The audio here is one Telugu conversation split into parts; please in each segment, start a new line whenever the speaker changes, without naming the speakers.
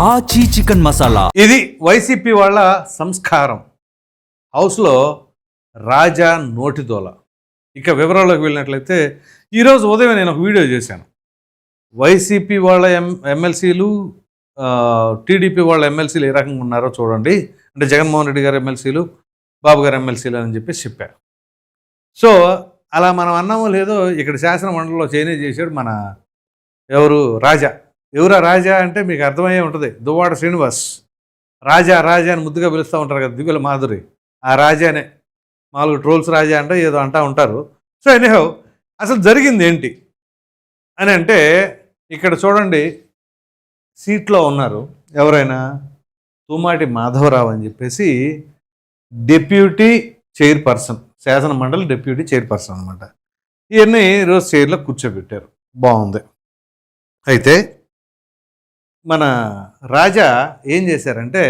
ఆచి చికెన్ మసాలా.
ఇది వైసీపీ వాళ్ళ సంస్కారం. హౌస్లో రాజా నోటిదోల. ఇక వివరాల్లోకి వెళ్ళినట్లయితే ఈరోజు ఉదయం నేను ఒక వీడియో చేశాను. వైసీపీ వాళ్ళ ఎమ్మెల్సీలు, టీడీపీ వాళ్ళ ఎమ్మెల్సీలు ఏ రకంగా ఉన్నారో చూడండి. అంటే జగన్మోహన్ రెడ్డి గారు ఎమ్మెల్సీలు, బాబు గారు ఎమ్మెల్సీలు అని చెప్పారు. సో అలా మనం అన్నామో లేదో ఇక్కడ శాసన మండలిలో చేశాడు మన రాజా. ఎవరా రాజా అంటే మీకు అర్థమయ్యే ఉంటుంది, దువ్వాడ శ్రీనివాస్. రాజా అని ముద్దుగా పిలుస్తూ ఉంటారు కదా దివ్యల మాధురి, ఆ రాజానే. మామూలుగా ట్రోల్స్ రాజా అంటే ఏదో అంటూ ఉంటారు. సో ఎనీహౌ అసలు జరిగింది ఏంటి అని అంటే ఇక్కడ చూడండి, సీట్లో ఉన్నారు ఎవరైనా, తుమ్మాటి మాధవరావు అని చెప్పేసి డిప్యూటీ చైర్పర్సన్, శాసన మండలి డిప్యూటీ చైర్పర్సన్ అనమాట. ఇవన్నీ ఈరోజు చైర్లో కూర్చోబెట్టారు. బాగుంది. అయితే మన రాజా ఏం చేశారంటే,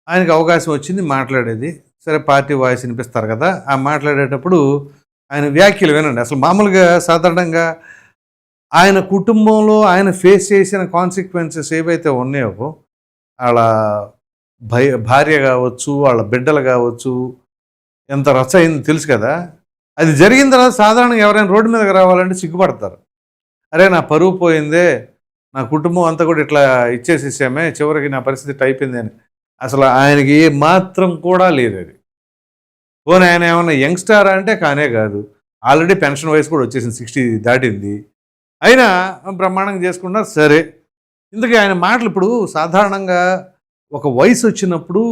ఆయనకు అవకాశం వచ్చింది మాట్లాడేది. సరే పార్టీ వాయిస్ వినిపిస్తారు కదా, ఆ మాట్లాడేటప్పుడు ఆయన వ్యాఖ్యలు వినండి. అసలు మామూలుగా సాధారణంగా ఆయన కుటుంబంలో ఆయన ఫేస్ చేసిన కాన్సిక్వెన్సెస్ ఏవైతే ఉన్నాయో, వాళ్ళ భార్య కావచ్చు, వాళ్ళ బిడ్డలు కావచ్చు, ఎంత రచ్చ అయింది తెలుసు కదా. అది జరిగిన తర్వాత సాధారణంగా ఎవరైనా రోడ్డు మీదకి రావాలంటే సిగ్గుపడతారు. అరే నా పరువు పోయిందే, నా కుటుంబం అంతా కూడా ఇట్లా ఇచ్చేసేసామే, చివరికి నా పరిస్థితి అయిపోయింది అని. అసలు ఆయనకి ఏ మాత్రం కూడా లేదు అది. పోనీ ఆయన ఏమన్నా యంగ్స్టార్ అంటే కానే కాదు, ఆల్రెడీ పెన్షన్ వయసు కూడా వచ్చేసింది, 60 దాటింది. అయినా బ్రహ్మాండంగా చేసుకున్నారు. సరే, ఇందుకే ఆయన మాటలు ఇప్పుడు సాధారణంగా ఒక వయసు వచ్చినప్పుడు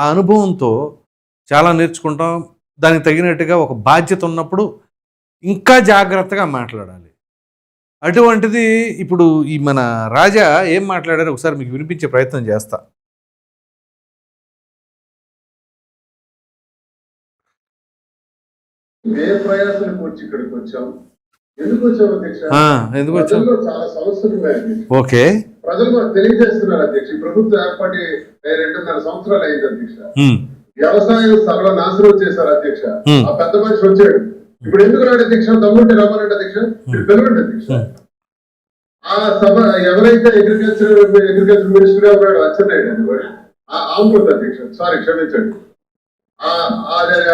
ఆ అనుభవంతో చాలా నేర్చుకుంటాం. దానికి తగినట్టుగా ఒక బాధ్యత ఉన్నప్పుడు ఇంకా జాగ్రత్తగా మాట్లాడాలి. అటువంటిది ఇప్పుడు ఈ మన రాజా ఏం మాట్లాడారో ఒకసారి మీకు వినిపించే ప్రయత్నం చేస్తా. ఎందుకు వచ్చాం? ఓకే,
ప్రజలు మనకు తెలియజేస్తున్నారు అధ్యక్ష. ప్రభుత్వం ఏర్పాటు 2.5 సంవత్సరాలు అయింది అధ్యక్ష. వ్యవసాయం సర్వనాశనం చేశారు అధ్యక్ష. ఆ పెద్ద మనిషి వచ్చాడు. ఇప్పుడు ఎందుకు రాడు అధ్యక్ష? దమ్ముంటే రమ్మనండి అధ్యక్ష, మీరు పిలవండి అధ్యక్ష. ఆ సభ ఎవరైతే అగ్రికల్చర్ మినిస్టర్ గా ఉన్నాడు అచ్చెన్నాయుడు అని కూడా ఆంబోత్ అధ్యక్ష, సారీ క్షమించండి,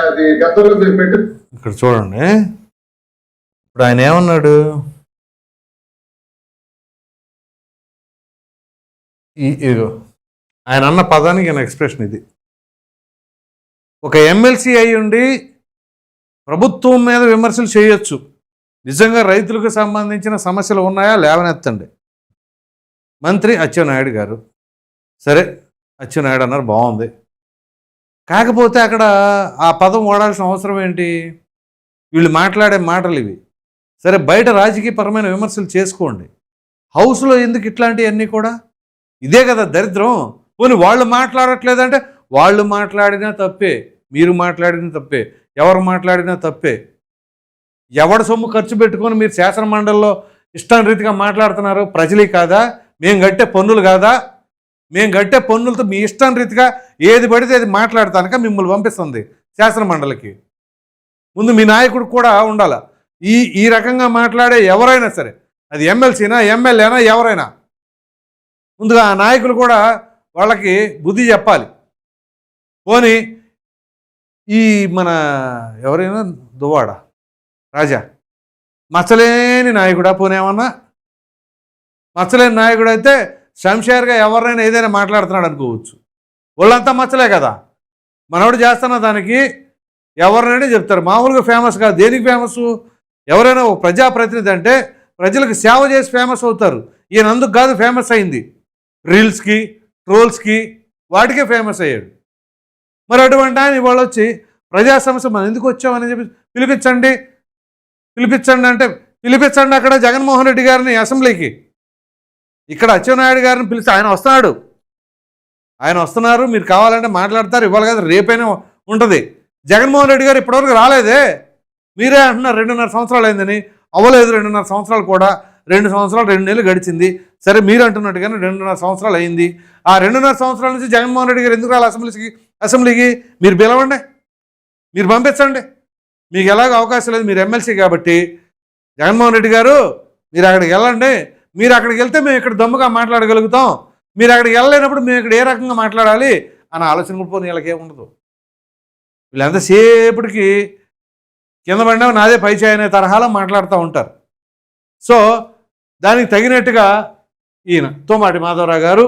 అది గతంలో మీరు పెట్టి.
ఇక్కడ చూడండి, ఇప్పుడు ఆయన ఏమన్నాడు, ఆయన అన్న పదానికి ఆయన ఎక్స్ప్రెషన్ ఇది. ఒక ఎమ్మెల్సీ అయి ఉండి ప్రభుత్వం మీద విమర్శలు చేయొచ్చు, నిజంగా రైతులకు సంబంధించిన సమస్యలు ఉన్నాయా లేవనెత్తండి. మంత్రి అచ్చెన్నాయుడు గారు, సరే అచ్చెన్నాయుడు అన్నారు, బాగుంది. కాకపోతే అక్కడ ఆ పదం వాడాల్సిన అవసరం ఏంటి? వీళ్ళు మాట్లాడే మాటలు ఇవి. సరే బయట రాజకీయపరమైన విమర్శలు చేసుకోండి, హౌస్లో ఎందుకు ఇట్లాంటివన్నీ కూడా? ఇదే కదా దరిద్రం. పోనీ వాళ్ళు మాట్లాడట్లేదంటే వాళ్ళు మాట్లాడినా తప్పే, మీరు మాట్లాడినా తప్పే, ఎవరు మాట్లాడినా తప్పే. ఎవడ సొమ్ము ఖర్చు పెట్టుకొని మీరు శాసన మండలిలో ఇష్టం రీతిగా మాట్లాడుతున్నారు? ప్రజలే కాదా? మేము కట్టే పన్నులు కాదా? మేము కట్టే పన్నులతో మీ ఇష్టం రీతిగా ఏది పడితే అది మాట్లాడతానుక మిమ్మల్ని పంపిస్తుంది శాసన మండలికి. ముందు మీ నాయకుడు కూడా ఉండాల. ఈ రకంగా మాట్లాడే ఎవరైనా సరే, అది ఎమ్మెల్సీనా ఎమ్మెల్యేనా ఎవరైనా, ముందుగా ఆ నాయకులు కూడా వాళ్ళకి బుద్ధి చెప్పాలి. పోనీ ఈ మన ఎవరైనా దువ్వాడ రాజా మచ్చలేని నాయకుడా? పోనేమన్నా మచ్చలేని నాయకుడు అయితే శంషేర్గా ఎవరినైనా ఏదైనా మాట్లాడుతున్నాడు అనుకోవచ్చు. వాళ్ళంతా మచ్చలే కదా, మనవాడు చేస్తున్న దానికి ఎవరినైనా చెప్తారు. మామూలుగా ఫేమస్ కాదు. దేనికి ఫేమస్? ఎవరైనా ఒక ప్రజాప్రతినిధి అంటే ప్రజలకు సేవ చేసి ఫేమస్ అవుతారు. ఈయన అందుకు కాదు ఫేమస్ అయింది, రీల్స్కి, ట్రోల్స్కి, వాటికే ఫేమస్ అయ్యాడు. మరి అటువంటి ఆయన ఇవాళ వచ్చి ప్రజా సమస్య మనం ఎందుకు వచ్చామని చెప్పి పిలిపించండి అంటే పిలిపించండి. అక్కడ జగన్మోహన్ రెడ్డి గారిని అసెంబ్లీకి, ఇక్కడ అచ్చెన్నాయుడు గారిని పిలిచి ఆయన వస్తున్నారు, మీరు కావాలంటే మాట్లాడతారు, ఇవాళ కదా రేపైనా ఉంటుంది. జగన్మోహన్ రెడ్డి గారు ఇప్పటివరకు రాలేదే, మీరే అంటున్నారు 2.5 సంవత్సరాలు అయిందని. అవ్వలేదు 2.5 సంవత్సరాలు కూడా, 2 సంవత్సరాలు 2 నెలలు గడిచింది. సరే మీరు అంటున్నట్టుగానే 2.5 సంవత్సరాలు అయింది. ఆ 2.5 సంవత్సరాల నుంచి జగన్మోహన్ రెడ్డి గారు ఎందుకు రాలి అసెంబ్లీకి? మీరు పిలవండి, మీరు పంపించండి. మీకు ఎలాగో అవకాశం లేదు, మీరు ఎమ్మెల్సీ కాబట్టి. జగన్మోహన్ రెడ్డి గారు మీరు అక్కడికి వెళ్ళండి, మీరు అక్కడికి వెళ్తే మేము ఇక్కడ దమ్ముగా మాట్లాడగలుగుతాం, మీరు అక్కడికి వెళ్ళలేనప్పుడు మేము ఇక్కడ ఏ రకంగా మాట్లాడాలి అన్న ఆలోచన కూడా పోనీ వీళ్ళకేముండదు. వీళ్ళు ఎంతసేపటికి కింద పడినా నాదే పైచాయి అనే తరహాలో మాట్లాడుతూ ఉంటారు. సో దానికి తగినట్టుగా ఈయన తోమాటి మాధవరావు గారు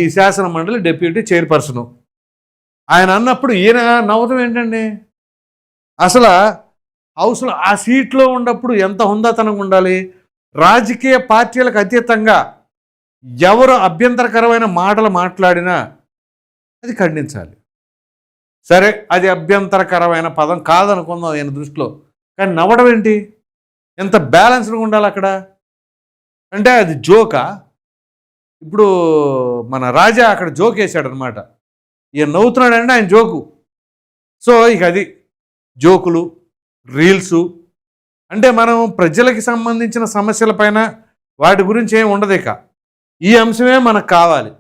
ఈ శాసన మండలి డెప్యూటీ చైర్పర్సను, ఆయన అన్నప్పుడు ఈయన నవ్వటం ఏంటండి? అసలు హౌస్లో ఆ సీట్లో ఉన్నప్పుడు ఎంత హుందాతనంగా ఉండాలి. రాజకీయ పార్టీలకు అతీతంగా ఎవరు అభ్యంతరకరమైన మాటలు మాట్లాడినా అది ఖండించాలి. సరే, అది అభ్యంతరకరమైన పదం కాదనుకుందాం ఆయన దృష్టిలో, కానీ నవ్వడం ఏంటి? ఎంత బ్యాలెన్స్డ్గా ఉండాలి అక్కడ. అంటే అది జోకా? ఇప్పుడు మన రాజా అక్కడ జోక్ వేసాడనమాట, ఈయన నవ్వుతున్నాడంటే ఆయన జోకు. సో ఇక అది జోకులు, రీల్సు అంటే మనం ప్రజలకి సంబంధించిన సమస్యలపైన వాటి గురించి ఏమి ఉండదు. ఇక ఈ అంశమే మనకు కావాలి.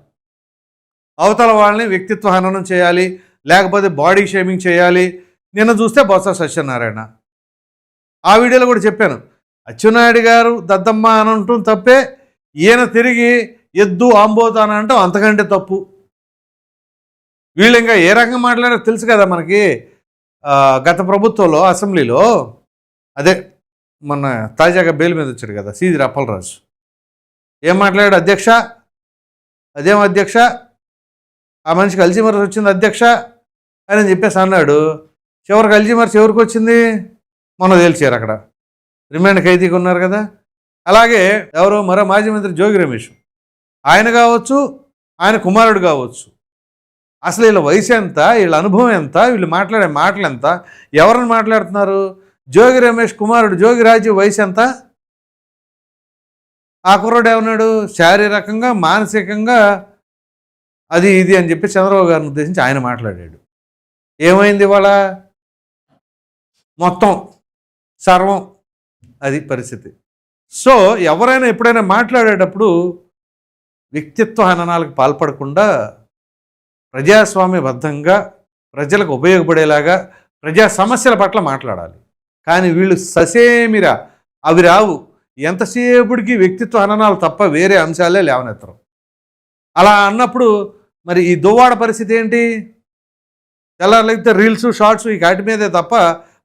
అవతల వాళ్ళని వ్యక్తిత్వ హననం చేయాలి, లేకపోతే బాడీ షేమింగ్ చేయాలి. నిన్న చూస్తే బొత్స సత్యనారాయణ, ఆ వీడియోలో కూడా చెప్పాను, అచ్చెన్నాయుడు గారు దద్దమ్మ అని అంటూ తప్పే, ఈయన తిరిగి ఎద్దు ఆంబోతు అని అంటాం అంతకంటే తప్పు. వీళ్ళు ఇంకా ఏ రకంగా మాట్లాడారో తెలుసు కదా మనకి. గత ప్రభుత్వంలో అసెంబ్లీలో అదే మొన్న తాజాగా బెయిల్ మీద వచ్చాడు కదా సీదిరి అప్పలరాజు, ఏం మాట్లాడాడు? అధ్యక్ష, అదేం అధ్యక్ష, ఆ మనిషికి అల్జీమర్స్ వచ్చింది అధ్యక్ష అని చెప్పేసి అన్నాడు. చివరికి అల్జీమర్స్ ఎవరికి వచ్చింది మొన్న తేల్చారు, అక్కడ రిమాండ్ ఖైదీగా ఉన్నారు కదా. అలాగే ఎవరో మరో మాజీ మంత్రి జోగి రమేష్, ఆయన కావచ్చు, ఆయన కుమారుడు కావచ్చు, అసలు వీళ్ళ వయసు ఎంత, వీళ్ళ అనుభవం ఎంత, వీళ్ళు మాట్లాడే మాటలు ఎంత, ఎవరిని మాట్లాడుతున్నారు? జోగి రమేష్ కుమారుడు జోగి రాజు వయసు ఎంత? ఆ కుర్రాడు ఏమన్నాడు? శారీరకంగా మానసికంగా అది ఇది అని చెప్పి చంద్రబాబు గారిని ఉద్దేశించి ఆయన మాట్లాడాడు. ఏమైంది ఇవాళ? మొత్తం సర్వం అది పరిస్థితి. సో ఎవరైనా ఎప్పుడైనా మాట్లాడేటప్పుడు వ్యక్తిత్వ హననాలకు పాల్పడకుండా ప్రజాస్వామ్యబద్ధంగా ప్రజలకు ఉపయోగపడేలాగా ప్రజా సమస్యల పట్ల మాట్లాడాలి. కానీ వీళ్ళు ససేమిరా అవి రావు, ఎంతసేపటికి వ్యక్తిత్వ హననాలు తప్ప వేరే అంశాలే లేవనెత్తరు. అలా అన్నప్పుడు మరి ఈ దువ్వాడ పరిస్థితి ఏంటి? తెల్లారైతే రీల్స్, షార్ట్స్ ఈ వాటి మీదే తప్ప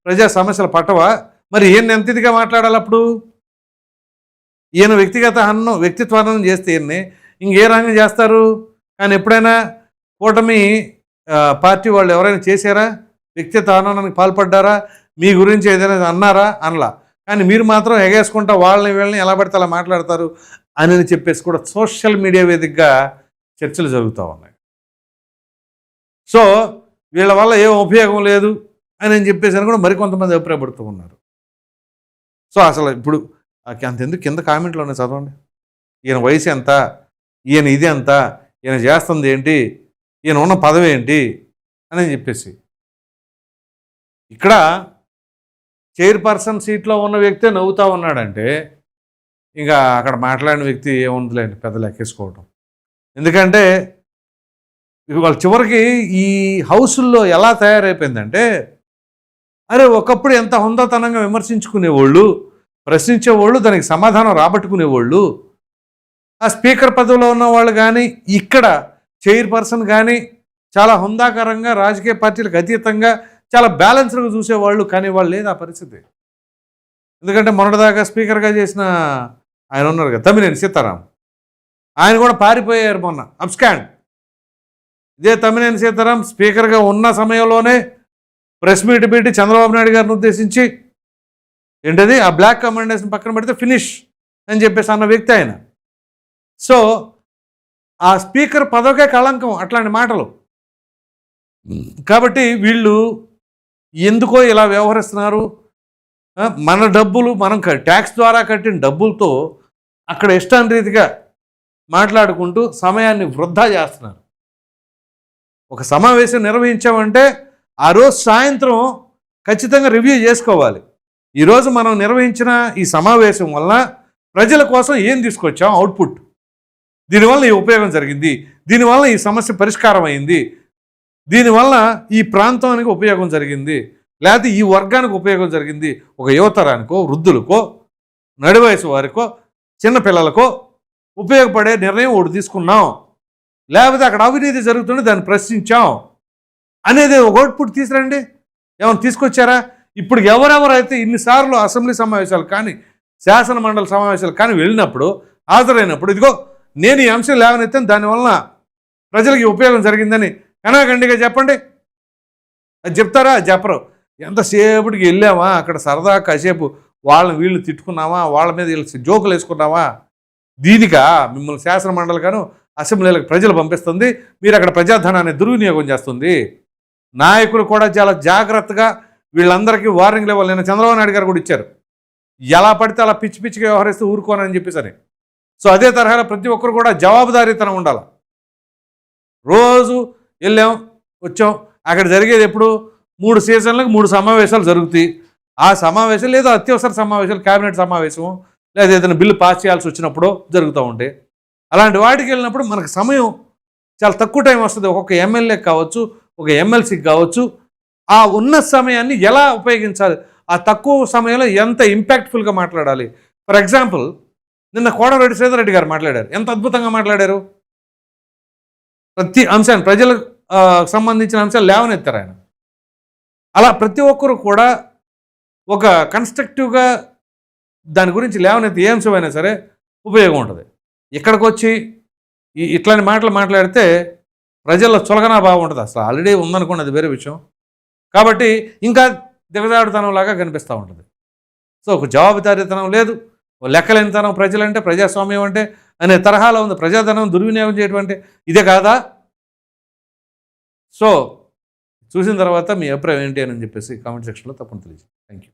ప్రజా సమస్యలు పట్టవా? మరి ఈయన ఎంత ఇదిగా మాట్లాడాలి అప్పుడు? ఈయన వ్యక్తిత్వ హననం చేస్తే ఈయన్ని ఇంకే రంగం చేస్తారు? కానీ ఎప్పుడైనా కూటమి పార్టీ వాళ్ళు ఎవరైనా చేశారా? వ్యక్తిత్వ హననానికి పాల్పడ్డారా? మీ గురించి ఏదైనా అన్నారా? అనలా. కానీ మీరు మాత్రం ఎగేసుకుంటా వాళ్ళని వీళ్ళని ఎలా పడితే అలా మాట్లాడతారు అని చెప్పేసి కూడా సోషల్ మీడియా వేదికగా చర్చలు జరుగుతూ ఉన్నాయి. సో వీళ్ళ వల్ల ఏం ఉపయోగం లేదు అని చెప్పేసి అని కూడా మరికొంతమంది అభిప్రాయపడుతూ ఉన్నారు. సో అసలు ఇప్పుడు అంతెందుకు, కింద కామెంట్లోనే చదవండి. ఈయన వయసు ఎంత, ఈయన ఇది ఎంత, ఈయన చేస్తుంది ఏంటి, ఈయన ఉన్న పదవి ఏంటి అని చెప్పేసి. ఇక్కడ చైర్పర్సన్ సీట్లో ఉన్న వ్యక్తే నవ్వుతూ ఉన్నాడంటే ఇంకా అక్కడ మాట్లాడిన వ్యక్తి ఏముందిలేండి పెద్ద లెక్కేసుకోవటం. ఎందుకంటే వాళ్ళ చివరికి ఈ హౌసుల్లో ఎలా తయారైపోయిందంటే, అరే ఒకప్పుడు ఎంత హుందాతనంగా విమర్శించుకునేవాళ్ళు, ప్రశ్నించేవాళ్ళు, దానికి సమాధానం రాబట్టుకునేవాళ్ళు, ఆ స్పీకర్ పదవిలో ఉన్న వాళ్ళు కానీ ఇక్కడ చైర్పర్సన్ కానీ చాలా హుందాకరంగా రాజకీయ పార్టీలకు అతీతంగా చాలా బ్యాలెన్స్డ్గా చూసేవాళ్ళు. కానీ వాళ్ళు లేదు ఆ పరిస్థితి. ఎందుకంటే మొన్నటిదాకా స్పీకర్గా చేసిన ఆయన ఉన్నారు కదా తమ్మినేని సీతారాం, ఆయన కూడా పారిపోయారు మొన్న, అబ్స్కాండ్. ఇదే తమ్మినేని సీతారాం స్పీకర్గా ఉన్న సమయంలోనే ప్రెస్ మీట్ పెట్టి చంద్రబాబు నాయుడు గారిని ఉద్దేశించి ఏంటది ఆ బ్లాక్ కమాండేషన్ పక్కన పెడితే ఫినిష్ అని చెప్పేసి అన్న వ్యక్తి ఆయన. సో ఆ స్పీకర్ పదవికే కళంకం అట్లాంటి మాటలు. కాబట్టి వీళ్ళు ఎందుకో ఇలా వ్యవహరిస్తున్నారు. మన డబ్బులు మనం ట్యాక్స్ ద్వారా కట్టిన డబ్బులతో అక్కడ ఇష్టాన్ని రీతిగా మాట్లాడుకుంటూ సమయాన్ని వృధా చేస్తున్నారు. ఒక సమావేశం నిర్వహించామంటే ఆ రోజు సాయంత్రం ఖచ్చితంగా రివ్యూ చేసుకోవాలి. ఈరోజు మనం నిర్వహించిన ఈ సమావేశం వలన ప్రజల కోసం ఏం తీసుకొచ్చాం అవుట్పుట్, దీనివల్ల ఈ ఉపయోగం జరిగింది, దీనివల్ల ఈ సమస్య పరిష్కారం అయింది, దీనివల్ల ఈ ప్రాంతానికి ఉపయోగం జరిగింది, లేకపోతే ఈ వర్గానికి ఉపయోగం జరిగింది, ఒక యువతరానికో వృద్ధులకో నడివయసు వారికో చిన్నపిల్లలకో ఉపయోగపడే నిర్ణయం ఒకటి తీసుకున్నాం, లేకపోతే అక్కడ అవినీతి జరుగుతుంటే దాన్ని ప్రశ్నించాం అనేది ఒక అవుట్పుట్ తీసుకురండి. ఏమైనా తీసుకొచ్చారా? ఇప్పుడు ఎవరెవరైతే ఇన్నిసార్లు అసెంబ్లీ సమావేశాలు కానీ శాసన మండలి సమావేశాలు కానీ వెళ్ళినప్పుడు హాజరైనప్పుడు ఇదిగో నేను ఈ అంశం లేవనెత్తాను, దానివల్ల ప్రజలకి ఉపయోగం జరిగిందని కనాఖండిగా చెప్పండి. అది చెప్తారా? చెప్పరు. ఎంతసేపటికి వెళ్ళామా అక్కడ సరదా కాసేపు వాళ్ళని వీళ్ళు తిట్టుకున్నామా, వాళ్ళ మీద వీళ్ళు జోకులు వేసుకున్నామా, దీనిగా మిమ్మల్ని శాసన మండలిగాను అసెంబ్లీలకు ప్రజలు పంపిస్తుంది, మీరు అక్కడ ప్రజాధనాన్ని దుర్వినియోగం చేస్తుంది. నాయకులు కూడా చాలా జాగ్రత్తగా వీళ్ళందరికీ వార్నింగ్లు ఇవ్వాలి. నేను చంద్రబాబు నాయుడు గారు కూడా ఇచ్చారు, ఎలా పడితే అలా పిచ్చి పిచ్చిగా వ్యవహరిస్తూ ఊరుకోనని చెప్పేసరి. సో అదే తరహాలో ప్రతి ఒక్కరు కూడా జవాబుదారీతనం ఉండాలి. రోజు వెళ్ళాం వచ్చాం, అక్కడ జరిగేది ఎప్పుడు 3 సీజన్లకు 3 సమావేశాలు జరుగుతాయి. ఆ సమావేశాలు లేదా అత్యవసర సమావేశాలు, కేబినెట్ సమావేశం, లేదా ఏదైనా బిల్లు పాస్ చేయాల్సి వచ్చినప్పుడు జరుగుతూ ఉంటాయి. అలాంటి వాటికి వెళ్ళినప్పుడు మనకు సమయం చాలా తక్కువ టైం వస్తుంది. ఒక్కొక్క ఎమ్మెల్యేకి కావచ్చు, ఒక ఎమ్మెల్సీకి కావచ్చు. ఆ ఉన్న సమయాన్ని ఎలా ఉపయోగించాలి, ఆ తక్కువ సమయంలో ఎంత ఇంపాక్ట్ఫుల్గా మాట్లాడాలి. ఫర్ ఎగ్జాంపుల్ నిన్న కోటమిరెడ్డి శ్రీధర్ గారు మాట్లాడారు. ఎంత అద్భుతంగా మాట్లాడారు. ప్రతి అంశాన్ని ప్రజలకు సంబంధించిన అంశాలు లేవనెత్తారు ఆయన. అలా ప్రతి ఒక్కరు కూడా ఒక కన్స్ట్రక్టివ్గా దాని గురించి లేవనెత్తి ఏ అంశమైనా సరే ఉపయోగం ఉంటుంది. ఇక్కడికి వచ్చి ఇట్లాంటి మాటలు మాట్లాడితే ప్రజల్లో చులకనా భావం ఉంటుంది. అసలు ఆల్రెడీ ఉందనుకోండి, అది వేరే విషయం. కాబట్టి ఇంకా దిగజాడుతనంలాగా కనిపిస్తూ ఉంటుంది. సో ఒక జవాబుదారీతనం లేదు, లెక్కలేనితనం ప్రజలంటే, ప్రజాస్వామ్యం అంటే అనే తరహాలో ఉంది. ప్రజాధనం దుర్వినియోగం చేయడం అంటే ఇదే కాదా? సో చూసిన తర్వాత మీ అభిప్రాయం ఏంటి అని చెప్పేసి కామెంట్ సెక్షన్లో తప్పని తెలియజేయండి. Thank you.